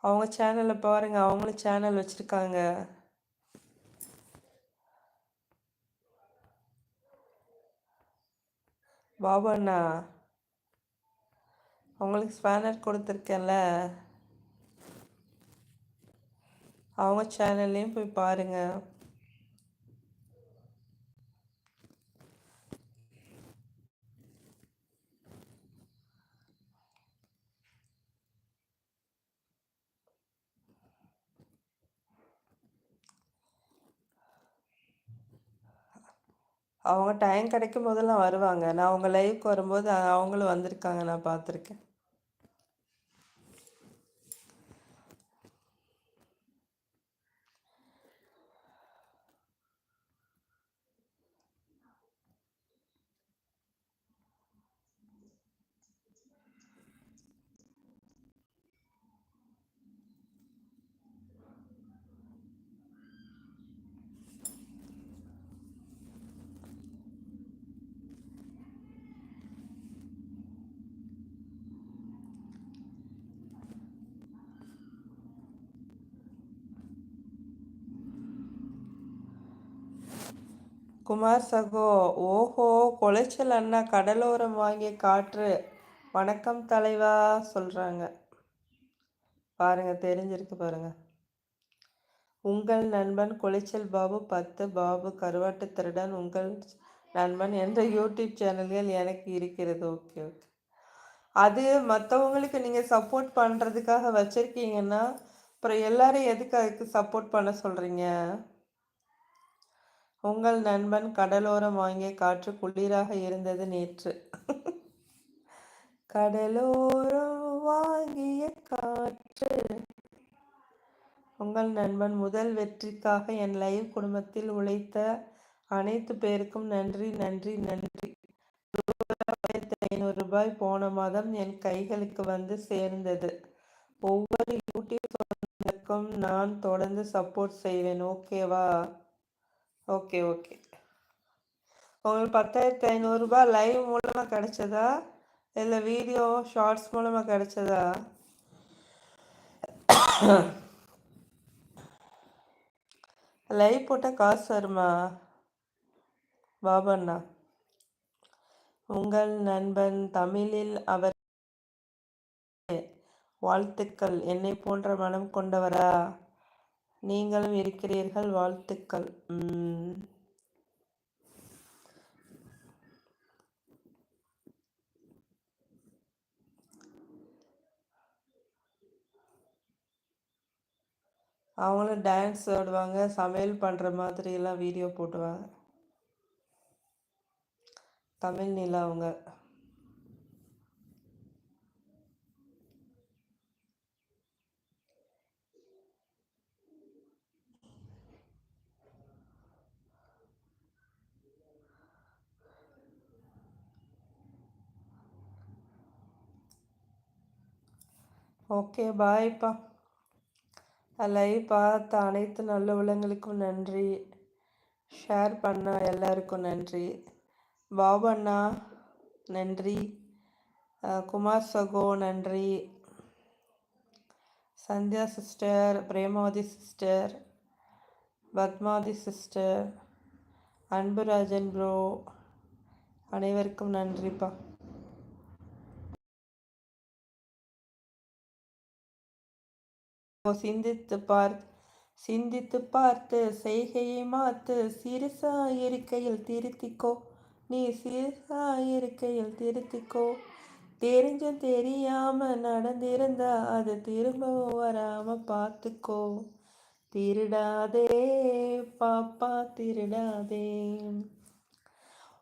அவங்க சேனலில் பாருங்க, அவங்களும் சேனல் வச்சுருக்காங்க. பாபு அண்ணா, அவங்களுக்கு ஸ்பேனர் கொடுத்துருக்கேன்ல, அவங்க சேனல்லையும் போய் பாருங்க. அவங்க டைம் கிடைக்கும் போதெல்லாம் வருவாங்க. நான் அவங்க லைவுக்கு வரும்போது அவங்களும் வந்திருக்காங்க, நான் பார்த்துருக்கேன். குமார் சகோ, ஓஹோ, கொலைச்சல் அண்ணா கடலோரம் வாங்கிய காற்று. வணக்கம் தலைவா சொல்கிறாங்க பாருங்க, தெரிஞ்சிருக்கு பாருங்க. உங்கள் நண்பன் கொலைச்சல் பாபு 10 பாபு கருவாட்டு திருடன் உங்கள் நண்பன் என்ற யூடியூப் சேனல்கள் எனக்கு இருக்கிறது. ஓகே ஓகே, அது மற்றவங்களுக்கு நீங்கள் சப்போர்ட் பண்ணுறதுக்காக வச்சுருக்கீங்கன்னா அப்புறம் எல்லாரும் எதுக்கு அதுக்கு சப்போர்ட் பண்ண சொல்கிறீங்க? உங்கள் நண்பன் கடலோரம் வாங்கிய காற்று குளிராக இருந்தது நேற்று. கடலோரம் வாங்கிய காற்று. உங்கள் நண்பன் முதல் வெற்றிக்காக என் லைவ் குடும்பத்தில் உழைத்த அனைத்து பேருக்கும் நன்றி நன்றி நன்றி. 1500 ரூபாய் போன மாதம் என் கைகளுக்கு வந்து சேர்ந்தது. ஒவ்வொரு யூடியூப் சொந்தக்கும் நான் தொடர்ந்து சப்போர்ட் செய்வேன். ஓகேவா? Okay okay. உங்களுக்கு 10,500 ரூபாய் லைவ் மூலமாக கிடைச்சதா இல்லை வீடியோ ஷார்ட்ஸ் மூலமாக கிடைச்சதா? லைவ் போட்டால் காசு வருமா பாபண்ணா? உங்கள் நண்பன் தமிழில் அவர் வாழ்த்துக்கள். என்னை போன்ற மனம் கொண்டவரா நீங்களும் இருக்கிறீர்கள், வாழ்த்துக்கள். அவங்களும் டான்ஸ் ஆடுவாங்க, சமையல் பண்ணுற மாதிரிலாம் வீடியோ போட்டுவாங்க. தமிழ் நிலா அவங்க. ஓகே, பாய்ப்பா. லைவ் பார்த்த அனைத்து நல்ல உள்ளங்களுக்கும் நன்றி. ஷேர் பண்ண எல்லாருக்கும் நன்றி. பாபு அண்ணா நன்றி. குமார் சகோ நன்றி. Sandhya sister, Premavathi sister, Padmavathi sister, Anburajan bro, அனைவருக்கும் நன்றிப்பா. சிந்தித்து பார்த்து செய்கையை மாத்து. சிறுசா இருக்கையில் திருத்திக்கோ, நீ சிறுசா இருக்கையில் திருத்திக்கோ. தெரிஞ்சும் தெரியாம நடந்திருந்தா அது திரும்பவும் வராம பார்த்துக்கோ. திருடாதே பாப்பா திருடாதே.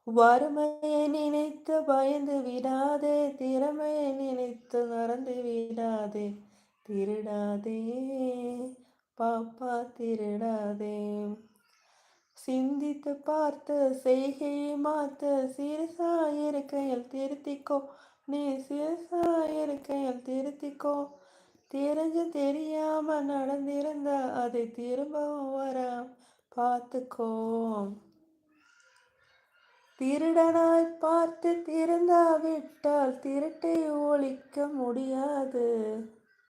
வறுமையை நினைத்து பயந்து விடாதே, திறமையை நினைத்து மறந்து விடாதே. திருடாதே பாப்பா திருடாதே. சிந்தித்து பார்த்து செய்கையை மாத்து. சிறுசா இருக்கையில் திருத்திக்கோ, நீ சிறுசா இருக்கையில் திருத்திக்கோ. தெரிஞ்சு தெரியாம நடந்திருந்தா அதை திரும்பவும் வரா பார்த்துக்கோ. திருடனாய் பார்த்து திருந்தாவிட்டால் திருட்டை ஒழிக்க முடியாது.